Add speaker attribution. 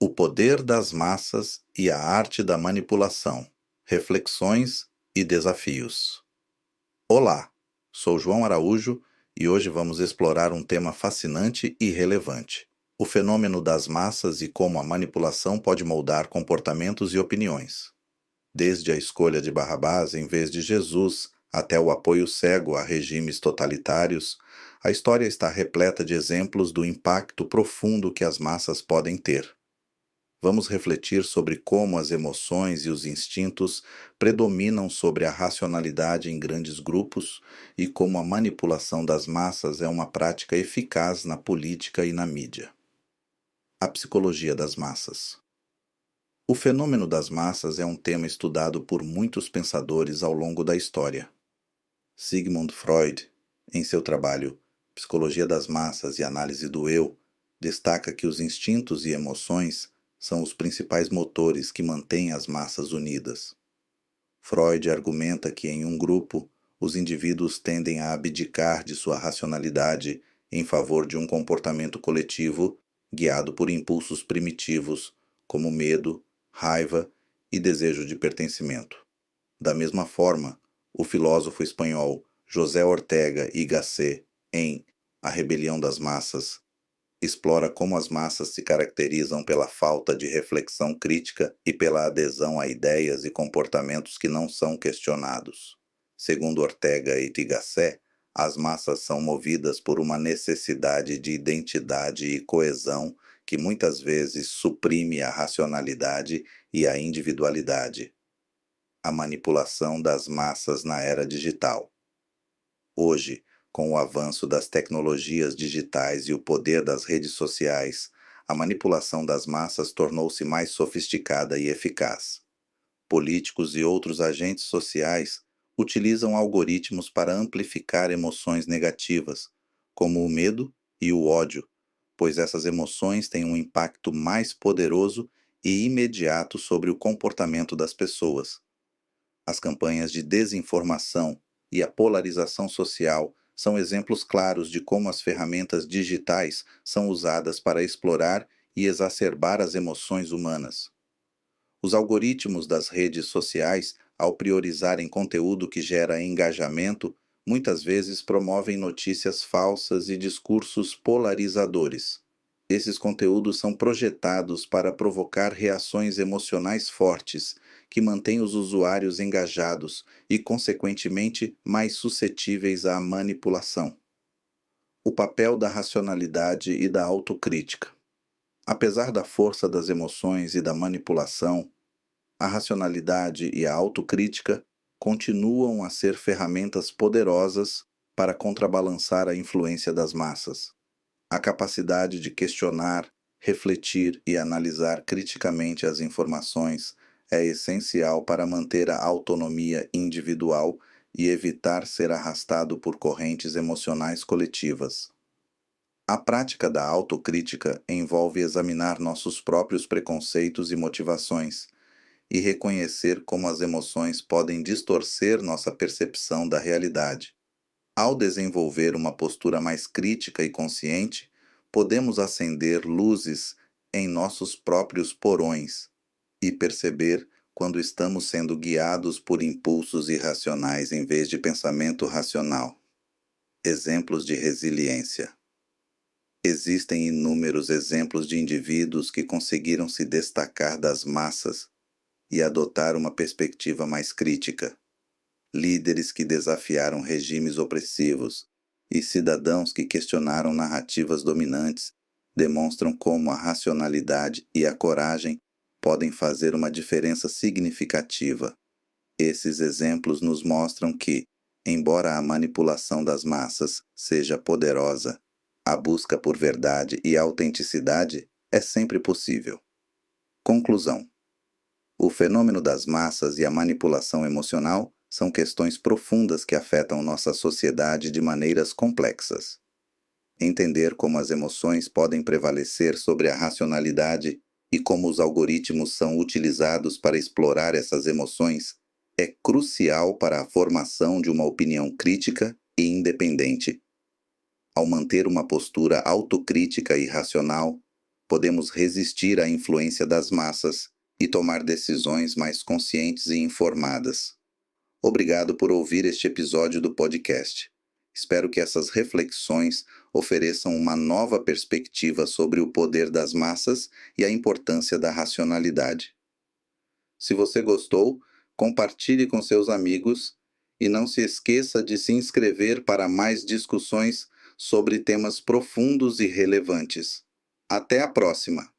Speaker 1: O poder das massas e a arte da manipulação. Reflexões e desafios. Olá, sou João Araújo e hoje vamos explorar um tema fascinante e relevante: o fenômeno das massas e como a manipulação pode moldar comportamentos e opiniões. Desde a escolha de Barrabás em vez de Jesus até o apoio cego a regimes totalitários, a história está repleta de exemplos do impacto profundo que as massas podem ter. Vamos refletir sobre como as emoções e os instintos predominam sobre a racionalidade em grandes grupos e como a manipulação das massas é uma prática eficaz na política e na mídia. A psicologia das massas. O fenômeno das massas é um tema estudado por muitos pensadores ao longo da história. Sigmund Freud, em seu trabalho Psicologia das Massas e Análise do Eu, destaca que os instintos e emoções são os principais motores que mantêm as massas unidas. Freud argumenta que em um grupo, os indivíduos tendem a abdicar de sua racionalidade em favor de um comportamento coletivo guiado por impulsos primitivos, como medo, raiva e desejo de pertencimento. Da mesma forma, o filósofo espanhol José Ortega y Gasset, em A Rebelião das Massas, explora como as massas se caracterizam pela falta de reflexão crítica e pela adesão a ideias e comportamentos que não são questionados. Segundo Ortega y Gasset, as massas são movidas por uma necessidade de identidade e coesão que muitas vezes suprime a racionalidade e a individualidade. A manipulação das massas na era digital. Hoje, com o avanço das tecnologias digitais e o poder das redes sociais, a manipulação das massas tornou-se mais sofisticada e eficaz. Políticos e outros agentes sociais utilizam algoritmos para amplificar emoções negativas, como o medo e o ódio, pois essas emoções têm um impacto mais poderoso e imediato sobre o comportamento das pessoas. As campanhas de desinformação e a polarização social são exemplos claros de como as ferramentas digitais são usadas para explorar e exacerbar as emoções humanas. Os algoritmos das redes sociais, ao priorizarem conteúdo que gera engajamento, muitas vezes promovem notícias falsas e discursos polarizadores. Esses conteúdos são projetados para provocar reações emocionais fortes, que mantêm os usuários engajados e, consequentemente, mais suscetíveis à manipulação. O papel da racionalidade e da autocrítica. Apesar da força das emoções e da manipulação, a racionalidade e a autocrítica continuam a ser ferramentas poderosas para contrabalançar a influência das massas. A capacidade de questionar, refletir e analisar criticamente as informações é essencial para manter a autonomia individual e evitar ser arrastado por correntes emocionais coletivas. A prática da autocrítica envolve examinar nossos próprios preconceitos e motivações e reconhecer como as emoções podem distorcer nossa percepção da realidade. Ao desenvolver uma postura mais crítica e consciente, podemos acender luzes em nossos próprios porões e perceber quando estamos sendo guiados por impulsos irracionais em vez de pensamento racional. Exemplos de resiliência. Existem inúmeros exemplos de indivíduos que conseguiram se destacar das massas e adotar uma perspectiva mais crítica. Líderes que desafiaram regimes opressivos e cidadãos que questionaram narrativas dominantes demonstram como a racionalidade e a coragem podem fazer uma diferença significativa. Esses exemplos nos mostram que, embora a manipulação das massas seja poderosa, a busca por verdade e autenticidade é sempre possível. Conclusão. O fenômeno das massas e a manipulação emocional são questões profundas que afetam nossa sociedade de maneiras complexas. Entender como as emoções podem prevalecer sobre a racionalidade e como os algoritmos são utilizados para explorar essas emoções é crucial para a formação de uma opinião crítica e independente. Ao manter uma postura autocrítica e racional, podemos resistir à influência das massas e tomar decisões mais conscientes e informadas. Obrigado por ouvir este episódio do podcast. Espero que essas reflexões ofereçam uma nova perspectiva sobre o poder das massas e a importância da racionalidade. Se você gostou, compartilhe com seus amigos e não se esqueça de se inscrever para mais discussões sobre temas profundos e relevantes. Até a próxima!